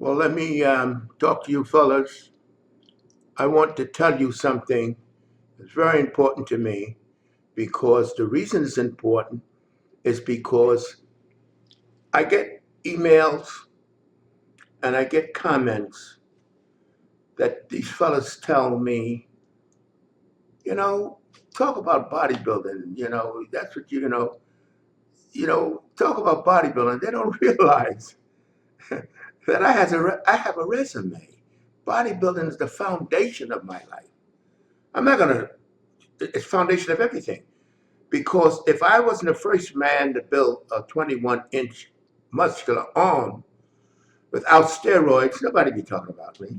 Well, let me talk to you fellas. I want to tell you something that's very important to me because the reason it's important is because I get emails and I get comments that these fellas tell me, you know, talk about bodybuilding, that's what talk about bodybuilding. They don't realize that I have a resume. Bodybuilding is the foundation of my life. I'm not gonna it's foundation of everything. Because if I wasn't the first man to build a 21-inch muscular arm without steroids, nobody be talking about me.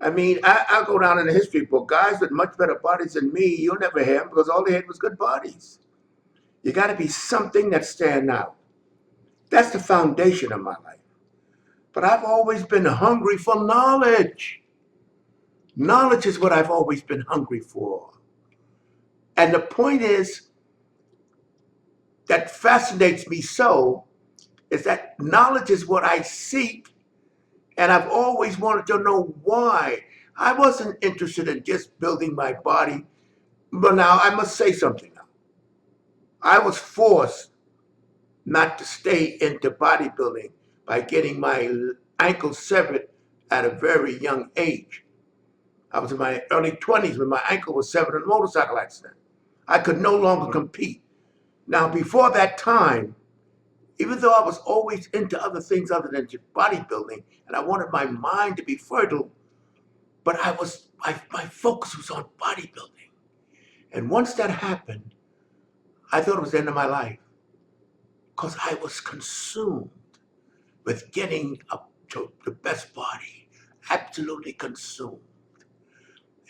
I mean, I'll go down in the history book. Guys with much better bodies than me, you'll never hear them because all they had was good bodies. You got to be something that stand out. That's the foundation of my life. But I've always been hungry for knowledge. Knowledge is what I've always been hungry for. And the point is, that fascinates me so is that knowledge is what I seek, and I've always wanted to know why. I wasn't interested in just building my body, but now I must say something now. I was forced not to stay into bodybuilding by getting my ankle severed at a very young age. I was in my early 20s when my ankle was severed in a motorcycle accident. I could no longer compete. Now, before that time, even though I was always into other things other than just bodybuilding, and I wanted my mind to be fertile, but my focus was on bodybuilding. And once that happened, I thought it was the end of my life because I was consumed with getting up to the best body, absolutely consumed.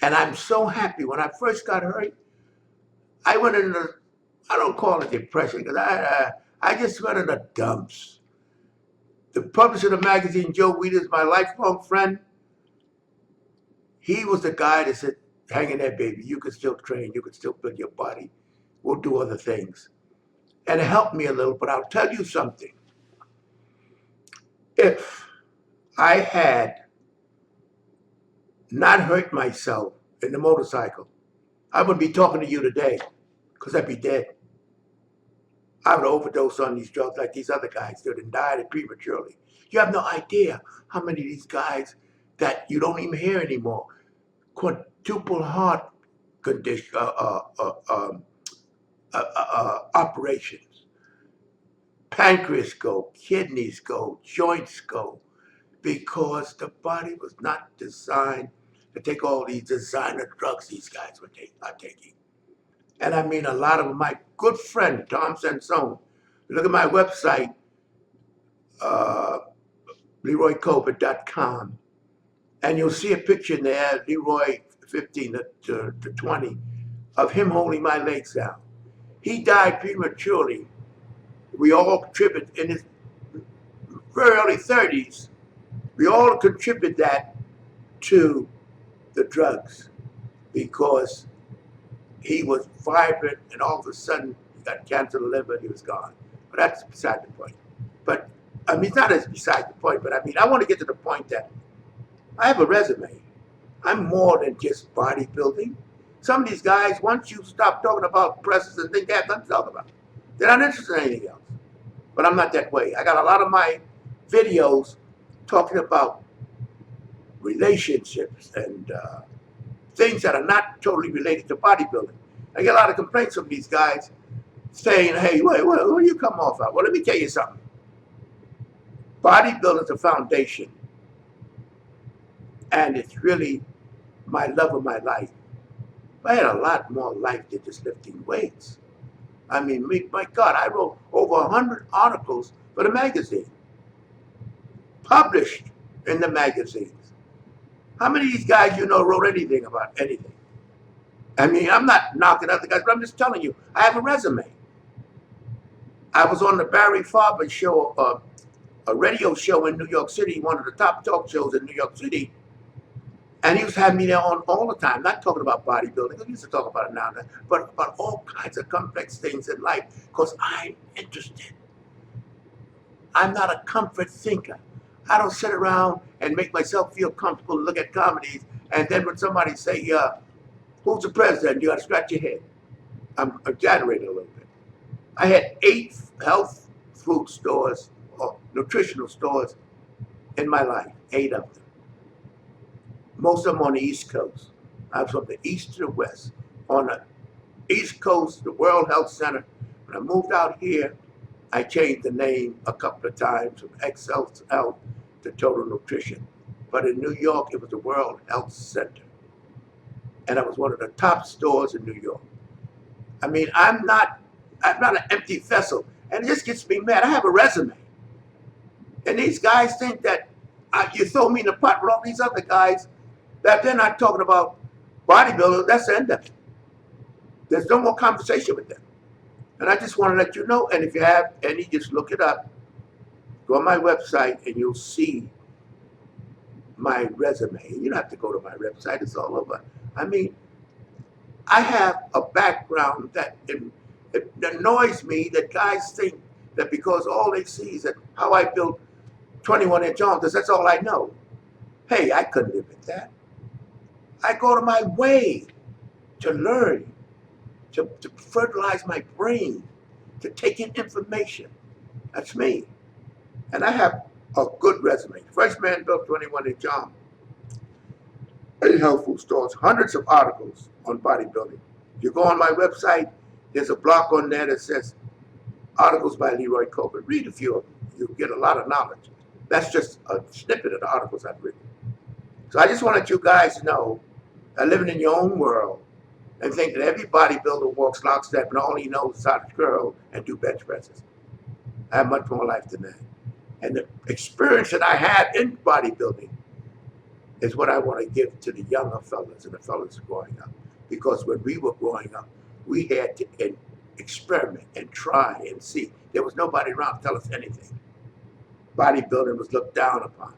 And I'm so happy. When I first got hurt, I went into, I don't call it depression because I just went in the dumps. The publisher of the magazine, Joe Weider's my lifelong friend. He was the guy that said, hang in there, baby. You can still train. You can still build your body. We'll do other things. And it helped me a little, but I'll tell you something. If I had not hurt myself in the motorcycle, I wouldn't be talking to you today because I'd be dead. I would overdose on these drugs like these other guys did and died prematurely. You have no idea how many of these guys that you don't even hear anymore. Quadruple heart condition, operations. Pancreas go, kidneys go, joints go, because the body was not designed to take all these designer drugs these guys are taking. And I mean, a lot of them, my good friend, Tom Sansone, look at my website, uh, LeroyColbert.com, and you'll see a picture in there, Leroy 15 to 20, of him holding my legs down. He died prematurely. We all contribute in his very early 30s. We all contribute that to the drugs because he was vibrant and all of a sudden he got cancer of the liver and he was gone. But that's beside the point. But I mean, it's not as beside the point, but I mean, I want to get to the point that I have a resume. I'm more than just bodybuilding. Some of these guys, once you stop talking about presses and things, they have nothing to talk about. They're not interested in anything else. But I'm not that way. I got a lot of my videos talking about relationships and things that are not totally related to bodybuilding. I get a lot of complaints from these guys saying, hey, where you come off at? Well, let me tell you something. Bodybuilding is a foundation. And it's really my love of my life. I had a lot more life than just lifting weights. I mean, my God, I wrote over 100 articles for the magazine, published in the magazines. How many of these guys you know wrote anything about anything? I mean, I'm not knocking other guys, but I'm just telling you, I have a resume. I was on the Barry Farber show, a radio show in New York City, one of the top talk shows in New York City. And he was having me there on all the time, not talking about bodybuilding. He used to talk about it now and then, but about all kinds of complex things in life because I'm interested. I'm not a comfort thinker. I don't sit around and make myself feel comfortable to look at comedies, and then when somebody say, who's the president, you got to scratch your head. I'm exaggerating a little bit. I had 8 health food stores or nutritional stores in my life, 8 of them. Most of them on the East Coast. I'm from the East to the West. On the East Coast, the World Health Center. When I moved out here, I changed the name a couple of times from Excel Health to Total Nutrition. But in New York, it was the World Health Center. And I was one of the top stores in New York. I mean, I'm not an empty vessel. And it just gets me mad. I have a resume. And these guys think that you throw me in the pot with all these other guys that they're not talking about bodybuilding. That's the end of it. There's no more conversation with them. And I just want to let you know, and if you have any, just look it up. Go on my website and you'll see my resume. You don't have to go to my website, it's all over. I mean, I have a background that it annoys me that guys think that because all they see is that how I built 21-inch arms, that's all I know. Hey, I couldn't live with that. I go to my way to learn, to fertilize my brain, to take in information. That's me. And I have a good resume. First man built 21-inch arm. 8 health food stores, hundreds of articles on bodybuilding. If you go on my website, there's a block on there that says articles by Leroy Colbert. Read a few of them. You'll get a lot of knowledge. That's just a snippet of the articles I've written. So I just want to let you guys know that living in your own world and think that every bodybuilder walks lockstep and all he knows is how to curl and do bench presses. I have much more life than that. And the experience that I had in bodybuilding is what I want to give to the younger fellas and the fellas growing up. Because when we were growing up, we had to experiment and try and see. There was nobody around to tell us anything. Bodybuilding was looked down upon.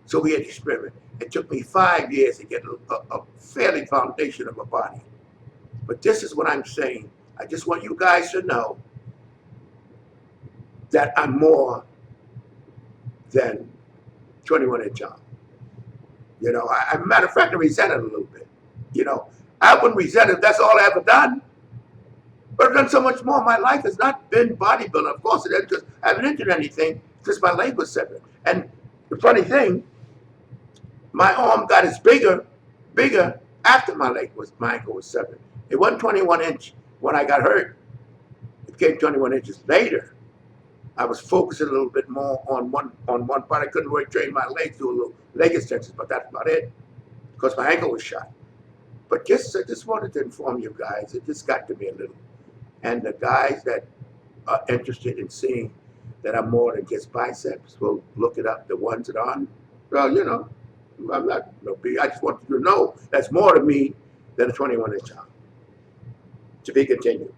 So we had to experiment. It took me 5 years to get a fairly foundation of a body. But this is what I'm saying. I just want you guys to know that I'm more than 21-inch arm. You know, matter of fact, I resent it a little bit. You know, I wouldn't resent it if that's all I ever done. But I've done so much more. My life has not been bodybuilding. Of course it is, because I haven't entered anything since my leg was severed. And the funny thing, my arm got as bigger after my ankle was severed. It wasn't 21-inch when I got hurt. It became 21 inches later. I was focusing a little bit more on one part. I couldn't really train my legs, do a little leg extensions, but that's about it, because my ankle was shot. But I just wanted to inform you guys. It just got to me a little. And the guys that are interested in seeing that I'm more than just biceps will look it up. The ones that aren't, well, you know, I'm not no big. I just want you to know that's more to me than a 21-inch arm. To be continued.